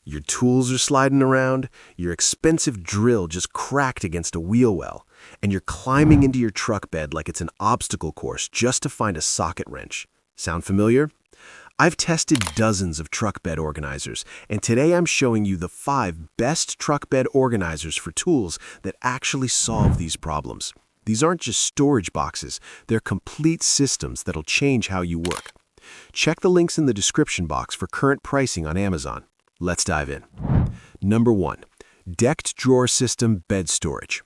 Your tools are sliding around, your expensive drill just cracked against a wheel well, and you're climbing into your truck bed like it's an obstacle course just to find a socket wrench. Sound familiar? I've tested dozens of truck bed organizers, and today I'm showing you the 5 best truck bed organizers for tools that actually solve these problems. These aren't just storage boxes, they're complete systems that'll change how you work. Check the links in the description box for current pricing on Amazon. Let's dive in. Number 1. Decked Drawer System Bed Storage.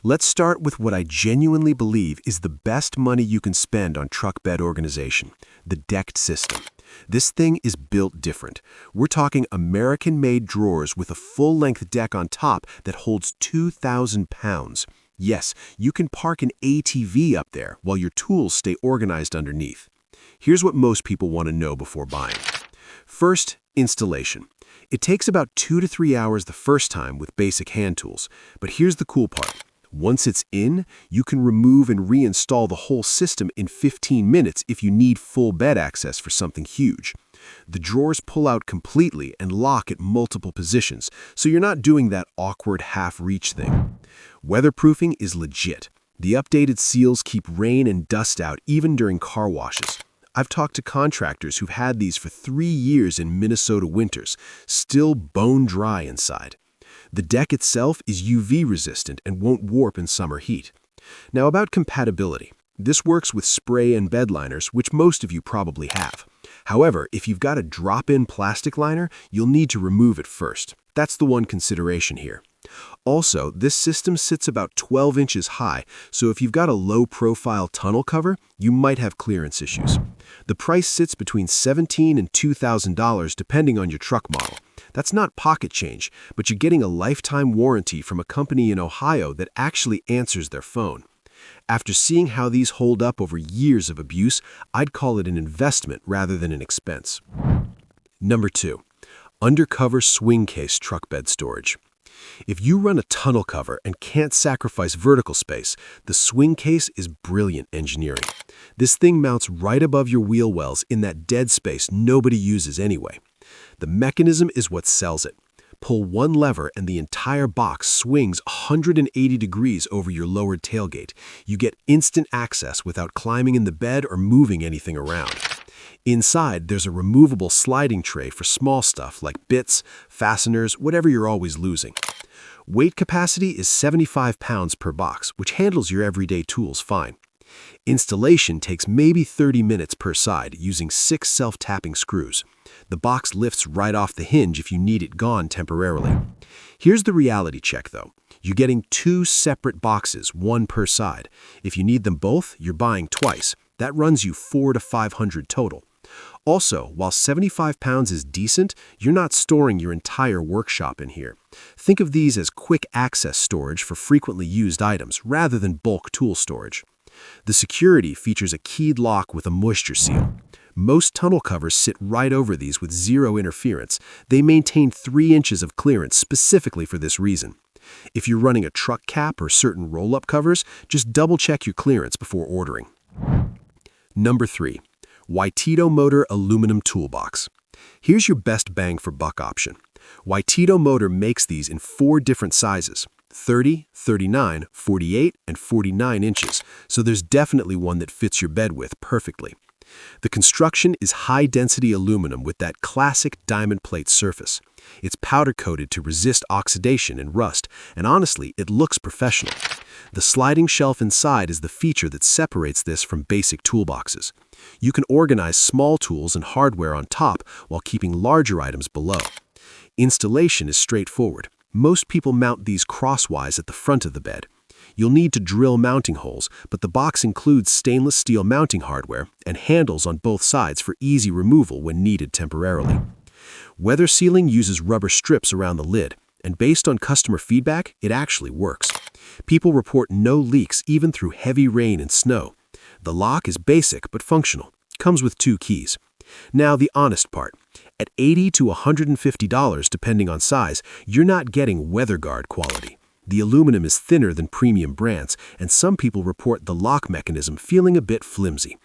Let's start with what I genuinely believe is the best money you can spend on truck bed organization, the decked system. This thing is built different. We're talking American-made drawers with a full-length deck on top that holds 2,000 pounds. Yes, you can park an ATV up there while your tools stay organized underneath. Here's what most people want to know before buying. First, installation. It takes about 2 to 3 hours the first time with basic hand tools, but here's the cool part. Once it's in, you can remove and reinstall the whole system in 15 minutes if you need full bed access for something huge. The drawers pull out completely and lock at multiple positions, so you're not doing that awkward half-reach thing. Weatherproofing is legit. The updated seals keep rain and dust out even during car washes. I've talked to contractors who've had these for 3 years in Minnesota winters, still bone dry inside. The deck itself is UV resistant and won't warp in summer heat. Now about compatibility. This works with spray and bed liners, which most of you probably have. However, if you've got a drop-in plastic liner, you'll need to remove it first. That's the one consideration here. Also, this system sits about 12 inches high, so if you've got a low-profile tonneau cover, you might have clearance issues. The price sits between $1,700 and $2,000 depending on your truck model. That's not pocket change, but you're getting a lifetime warranty from a company in Ohio that actually answers their phone. After seeing how these hold up over years of abuse, I'd call it an investment rather than an expense. Number 2. UnderCover SwingCase Truck Bed Storage. If you run a tonneau cover and can't sacrifice vertical space, the SwingCase is brilliant engineering. This thing mounts right above your wheel wells in that dead space nobody uses anyway. The mechanism is what sells it. Pull one lever and the entire box swings 180 degrees over your lowered tailgate. You get instant access without climbing in the bed or moving anything around. Inside, there's a removable sliding tray for small stuff like bits, fasteners, whatever you're always losing. Weight capacity is 75 pounds per box, which handles your everyday tools fine. Installation takes maybe 30 minutes per side using 6 self-tapping screws. The box lifts right off the hinge if you need it gone temporarily. Here's the reality check though. You're getting 2 separate boxes, one per side. If you need them both, you're buying twice. That runs you $400 to $500 total. Also, while 75 pounds is decent, you're not storing your entire workshop in here. Think of these as quick access storage for frequently used items rather than bulk tool storage. The security features a keyed lock with a moisture seal. Most tonneau covers sit right over these with zero interference. They maintain 3 inches of clearance specifically for this reason. If you're running a truck cap or certain roll-up covers, just double-check your clearance before ordering. Number 3. YITAMOTOR Aluminum Toolbox. Here's your best bang for buck option. YITAMOTOR makes these in 4 different sizes: 30, 39, 48, and 49 inches, so there's definitely one that fits your bed width perfectly. The construction is high-density aluminum with that classic diamond plate surface. It's powder-coated to resist oxidation and rust, and honestly, it looks professional. The sliding shelf inside is the feature that separates this from basic toolboxes. You can organize small tools and hardware on top while keeping larger items below. Installation is straightforward. Most people mount these crosswise at the front of the bed. You'll need to drill mounting holes, but the box includes stainless steel mounting hardware and handles on both sides for easy removal when needed temporarily. Weather sealing uses rubber strips around the lid, and based on customer feedback, it actually works. People report no leaks even through heavy rain and snow. The lock is basic but functional. Comes with 2 keys. Now the honest part. At $80 to $150 depending on size, you're not getting WeatherGuard quality. The aluminum is thinner than premium brands, and some people report the lock mechanism feeling a bit flimsy.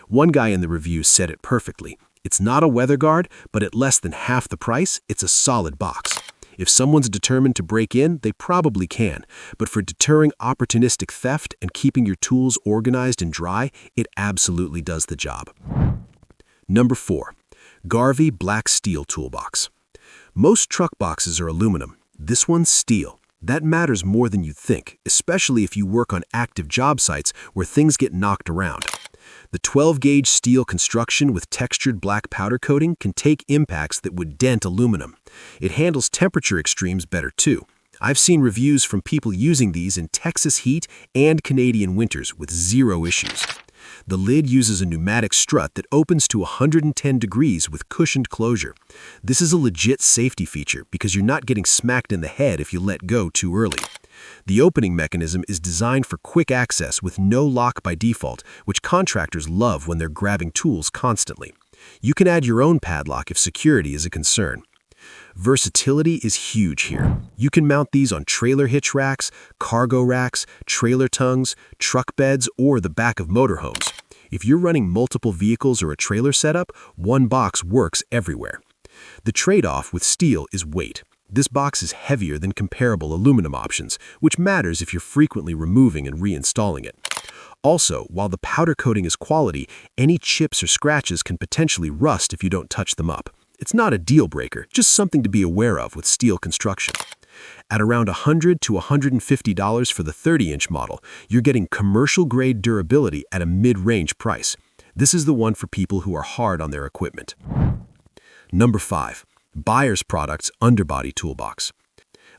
One guy in the review said it perfectly. It's not a weather guard, but at less than half the price, it's a solid box. If someone's determined to break in, they probably can. But for deterring opportunistic theft and keeping your tools organized and dry, it absolutely does the job. Number 4. Garvee Black Steel Toolbox. Most truck boxes are aluminum. This one's steel. That matters more than you think, especially if you work on active job sites where things get knocked around. The 12-gauge steel construction with textured black powder coating can take impacts that would dent aluminum. It handles temperature extremes better too. I've seen reviews from people using these in Texas heat and Canadian winters with zero issues. The lid uses a pneumatic strut that opens to 110 degrees with cushioned closure. This is a legit safety feature because you're not getting smacked in the head if you let go too early. The opening mechanism is designed for quick access with no lock by default, which contractors love when they're grabbing tools constantly. You can add your own padlock if security is a concern. Versatility is huge here. You can mount these on trailer hitch racks, cargo racks, trailer tongues, truck beds, or the back of motorhomes. If you're running multiple vehicles or a trailer setup, one box works everywhere. The trade-off with steel is weight. This box is heavier than comparable aluminum options, which matters if you're frequently removing and reinstalling it. Also, while the powder coating is quality, any chips or scratches can potentially rust if you don't touch them up. It's not a deal breaker, just something to be aware of with steel construction. At around $100 to $150 for the 30-inch model, you're getting commercial-grade durability at a mid-range price. This is the one for people who are hard on their equipment. Number 5. Buyers Products Underbody Toolbox.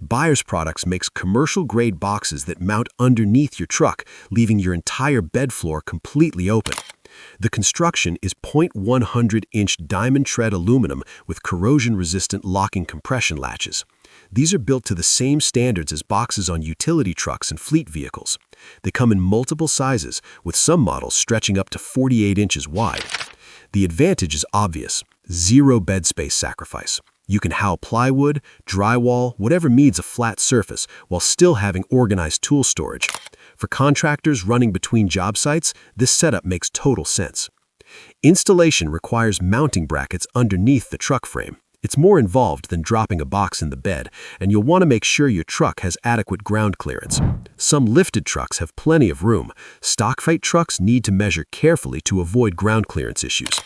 Buyers Products makes commercial-grade boxes that mount underneath your truck, leaving your entire bed floor completely open. The construction is 0.100-inch diamond tread aluminum with corrosion-resistant locking compression latches. These are built to the same standards as boxes on utility trucks and fleet vehicles. They come in multiple sizes, with some models stretching up to 48 inches wide. The advantage is obvious: zero bed space sacrifice. You can howl plywood, drywall, whatever needs a flat surface, while still having organized tool storage. For contractors running between job sites, this setup makes total sense. Installation requires mounting brackets underneath the truck frame. It's more involved than dropping a box in the bed, and you'll want to make sure your truck has adequate ground clearance. Some lifted trucks have plenty of room. Stock freight trucks need to measure carefully to avoid ground clearance issues.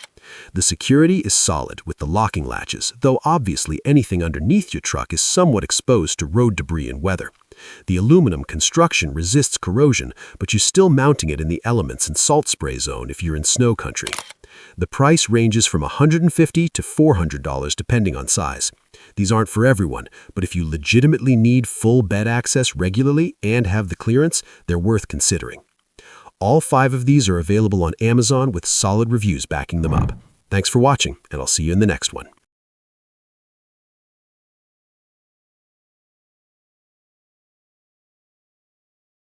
The security is solid with the locking latches, though obviously anything underneath your truck is somewhat exposed to road debris and weather. The aluminum construction resists corrosion, but you're still mounting it in the elements and salt spray zone if you're in snow country. The price ranges from $150 to $400 depending on size. These aren't for everyone, but if you legitimately need full bed access regularly and have the clearance, they're worth considering. All 5 of these are available on Amazon with solid reviews backing them up. Thanks for watching, and I'll see you in the next one.